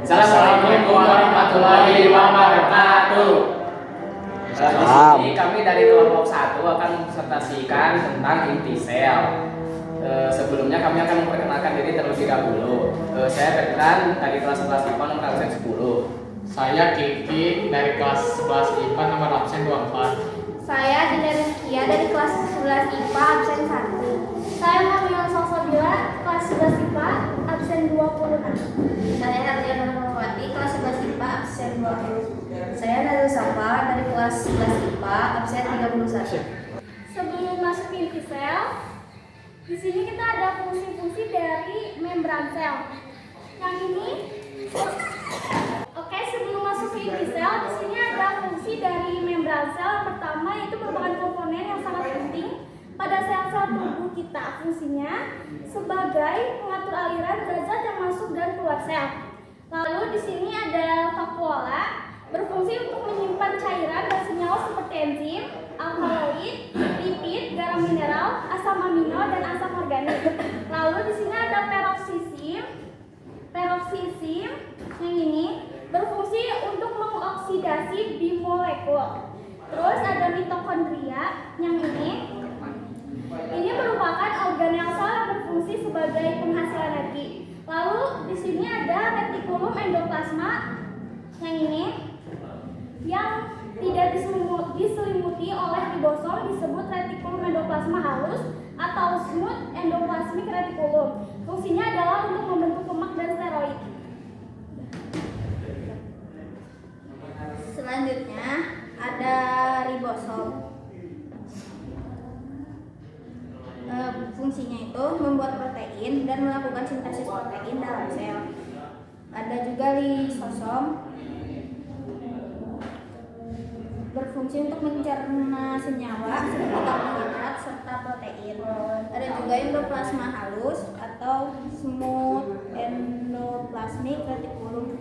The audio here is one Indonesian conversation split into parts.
Assalamualaikum warahmatullahi wabarakatuh. Di sini kami dari kelompok 1 akan menpresentasikan tentang inti sel. Sebelumnya kami akan memperkenalkan diri terlebih dahulu. Saya Bertrand dari kelas 11 IPA nomor absen 10. Saya Kiki dari kelas 11 IPA nomor absen 24. Saya Dinda Rizkia dari kelas 11 IPA absen 1. Saya Kamila Salsabila kelas 11 IPA absen 26. Saya Herliana Nurwati kelas 11 IPA absen 20. Saya Nazul Safa dari kelas 11 IPA absen 31. Sebelum masuk inti sel, di sini kita ada fungsi-fungsi dari membran sel. Yang ini, oke, sebelum masuk ke inti sel, di sini ada fungsi dari membran sel. Yang pertama yaitu merupakan komponen yang sangat penting pada sel-sel tubuh kita. Fungsinya sebagai pengatur aliran zat yang masuk dan keluar sel. Lalu di sini ada vakuola, berfungsi untuk menyimpan cairan dan senyawa seperti enzim, alkaloid, lipid, garam mineral, asam amino, dan asam organik. Lalu di sini ada peroksisim. Peroksisim yang ini berfungsi untuk mengoksidasi bimolekul. Terus ada mitokondria yang ini merupakan organel sel yang berfungsi sebagai penghasil energi. Lalu di sini ada retikulum endoplasma yang ini yang tidak diselimuti oleh ribosom, disebut retikulum endoplasma halus atau smooth endoplasmic reticulum. Fungsinya adalah untuk membentuk lemak dan steroid. Selanjutnya ada ribosom. Fungsinya itu membuat protein dan melakukan sintesis protein dalam sel. Ada juga lisosom, berfungsi untuk mencerna senyawa seperti karbohidrat serta protein. Ada juga endoplasma halus atau smooth endoplasmic reticulum.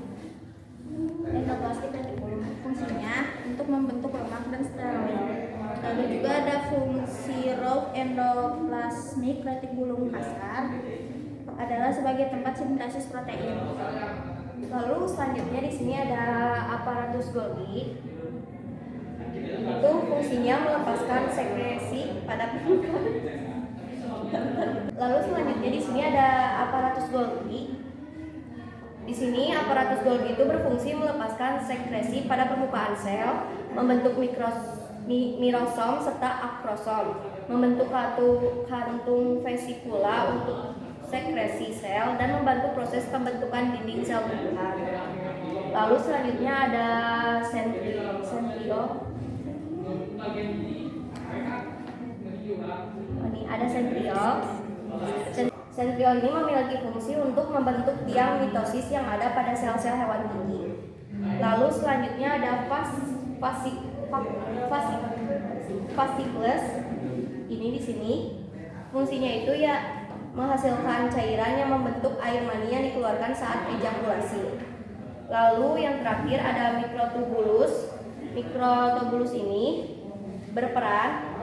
Fungsinya untuk membentuk lemak dan steroid. Lalu juga ada fungsi raw endoplasmic reticulum kasar, adalah sebagai tempat sintesis protein. Lalu selanjutnya di sini ada aparatus Golgi. Itu fungsinya melepaskan sekresi pada permukaan. Lalu selanjutnya di sini ada aparatus Golgi. Di sini aparatus Golgi itu berfungsi melepaskan sekresi pada permukaan sel, membentuk mirosom serta akrosom, membentuk kantung vesikula untuk sekresi sel dan membantu proses pembentukan dinding sel tumbuhan. Lalu selanjutnya ada sentriol. Ini ada sentriol. Sentriol ini memiliki fungsi untuk membentuk tiang mitosis yang ada pada sel-sel hewan tinggi. Lalu selanjutnya ada fasciculus. Ini di sini fungsinya itu ya menghasilkan cairan yang membentuk air mani yang dikeluarkan saat ejakulasi. Lalu yang terakhir ada mikrotubulus. Mikrotubulus ini berperan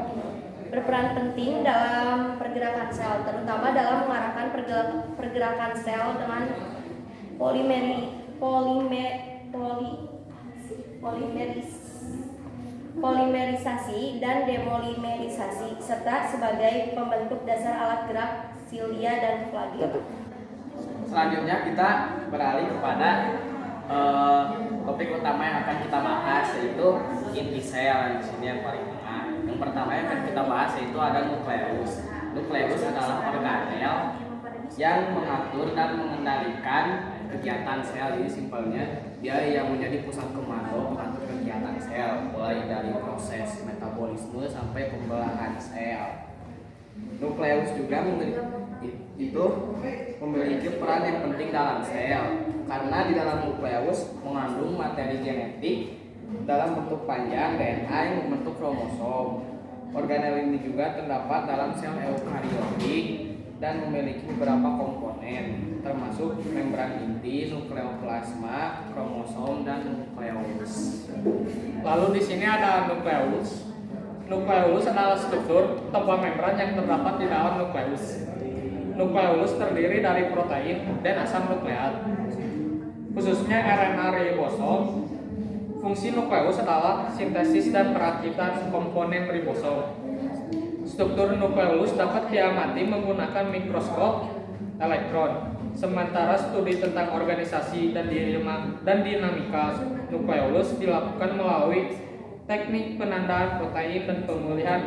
penting dalam pergerakan sel, terutama dalam mengarahkan pergerakan sel dengan polimerisasi dan demolimerisasi, serta sebagai pembentuk dasar alat gerak silia dan flagel. Selanjutnya kita beralih kepada topik utama yang akan kita bahas, yaitu inti sel. Di sini yang paling tengah. Yang pertama yang akan kita bahas yaitu ada nukleus. Nukleus adalah organel yang mengatur dan mengendalikan kegiatan sel. Jadi simpelnya dia yang menjadi pusat komando mengatur kegiatan sel, mulai dari proses metabolisme sampai pembelahan sel. Nukleus juga memiliki peran yang penting dalam sel, karena di dalam nukleus mengandung materi genetik dalam bentuk panjang DNA yang membentuk kromosom. Organel ini juga terdapat dalam sel eukariotik dan memiliki beberapa komponen, termasuk membran inti, nukleoplasma, kromosom, dan nukleus. Lalu di sini ada nukleus. Nukleus adalah struktur atau membran yang terdapat di dalam nukleus. Nukleus terdiri dari protein dan asam nukleat. khususnya RNA ribosom. Fungsi nukleus adalah sintesis dan perakitan komponen ribosom. Struktur nukleus dapat diamati menggunakan mikroskop elektron, sementara studi tentang organisasi dan dinamika nukleus dilakukan melalui teknik penandaan protein dan pemulihan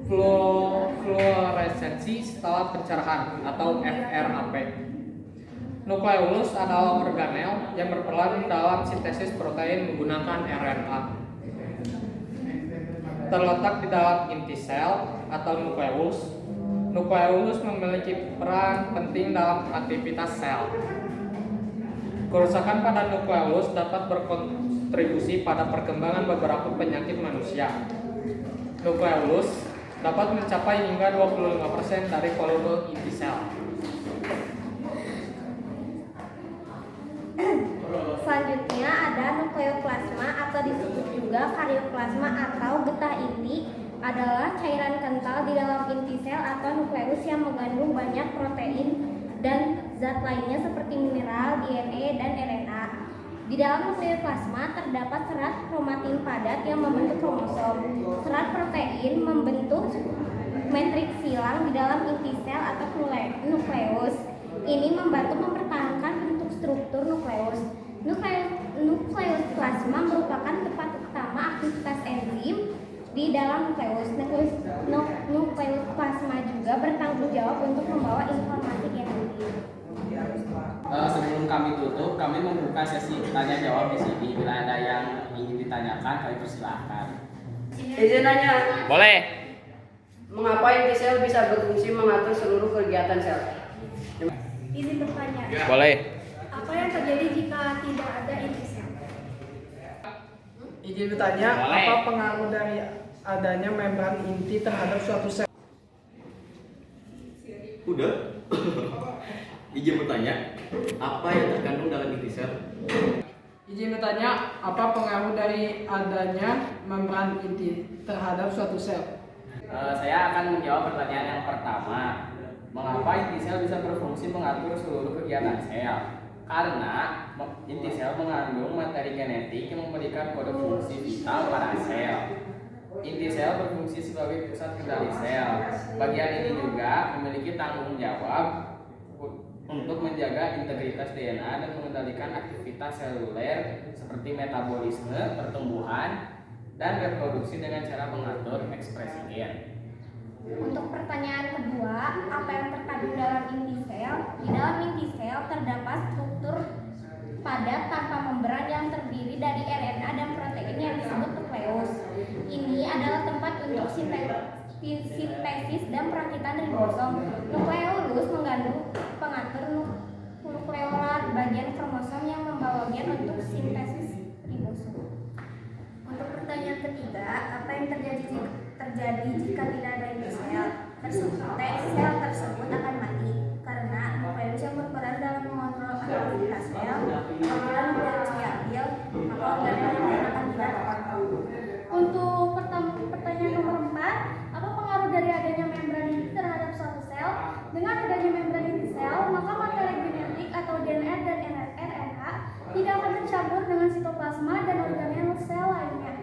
fluoresensi setelah pencerahan atau FRAP. Nukleus adalah organel yang berperan dalam sintesis protein menggunakan RNA. Terletak di dalam inti sel atau nukleus. Nukleus memiliki peran penting dalam aktivitas sel. Kerusakan pada nukleus dapat berkontribusi pada perkembangan beberapa penyakit manusia. Nukleus dapat mencapai hingga 25% dari volume inti sel. Selanjutnya ada nukleoplasma atau disebut juga karyoplasma atau getah inti, adalah cairan kental di dalam inti sel atau nukleus yang mengandung banyak protein dan zat lainnya seperti mineral, DNA, dan RNA. Di dalam nukleoplasma terdapat serat kromatin padat yang membentuk kromosom. Serat protein membentuk matriks silang di dalam inti sel atau nukleus. Ini membantu mempertahankan bentuk struktur nukleus. Nukleoplasma merupakan tempat utama aktivitas enzim di dalam nukleus. Nukleoplasma juga bertanggung jawab untuk membawa informasi genetik. Sebelum kami tutup, kami membuka sesi tanya jawab di sini. Bila ada yang ingin ditanyakan, kami persilahkan. Izin nanya, Boleh. mengapa inti sel bisa berfungsi mengatur seluruh kegiatan sel? Izin bertanya, Boleh. apa yang terjadi jika tidak ada inti sel? Izin bertanya, Boleh. apa pengaruh dari adanya membran inti terhadap suatu sel? Udah. Izin bertanya, apa yang terkandung dalam inti sel? Izin bertanya, apa pengaruh dari adanya membran inti terhadap suatu sel? Saya akan menjawab pertanyaan yang pertama. Mengapa inti sel bisa berfungsi mengatur seluruh kegiatan sel? Karena inti sel mengandung materi genetik yang memberikan kode fungsi vital pada sel. Inti sel berfungsi sebagai pusat kendali sel. Bagian ini juga memiliki tanggung jawab untuk menjaga integritas DNA dan mengendalikan aktivitas seluler seperti metabolisme, pertumbuhan, dan reproduksi dengan cara mengatur ekspresi gen. Untuk pertanyaan kedua, apa yang terkandung dalam inti sel? Di dalam inti sel terdapat struktur padat tanpa membran yang terdiri dari RNA dan protein yang disebut nukleus. Ini adalah tempat untuk sintesis dan perakitan ribosom. Nukleus mengandung pengatur nukleolar bagian kromosom yang membawa gen untuk sintesis ribosom. Untuk pertanyaan ketiga, apa yang terjadi jika tidak ada inti sel tersebut? Sel tersebut akan mati karena nukleus yang berperan dalam mengontrol aktivitas sel. Apabila nukleus diambil, maka organel yang lain akan hilang. Untuk pertanyaan nomor 4, apa pengaruh dari adanya membran inti terhadap suatu sel? Dengan adanya membran inti sel, maka materi genetik atau DNA dan RNA tidak akan tercampur dengan sitoplasma dan organel sel lainnya.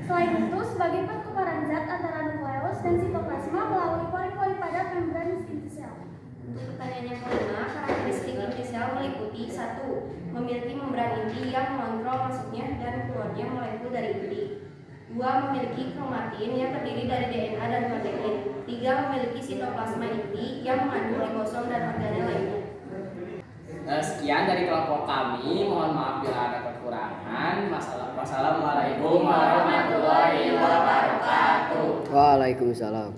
Selain itu, sebagai pertukaran zat antara nukleus dan sitoplasma melalui pori-pori padat membran inti sel. Untuk pertanyaan yang kelima, karakteristik inti sel meliputi 1. Memiliki membran inti yang mengontrol masuknya dan keluarnya molekul dari inti. 2. Memiliki kromatin yang terdiri dari DNA dan protein. 3. Memiliki sitoplasma inti yang mengandung ribosom dan organel lainnya. Sekian dari kelompok kami. Mohon maaf bila ada kekurangan. Wassalamualaikum warahmatullahi wabarakatuh. Waalaikumsalam.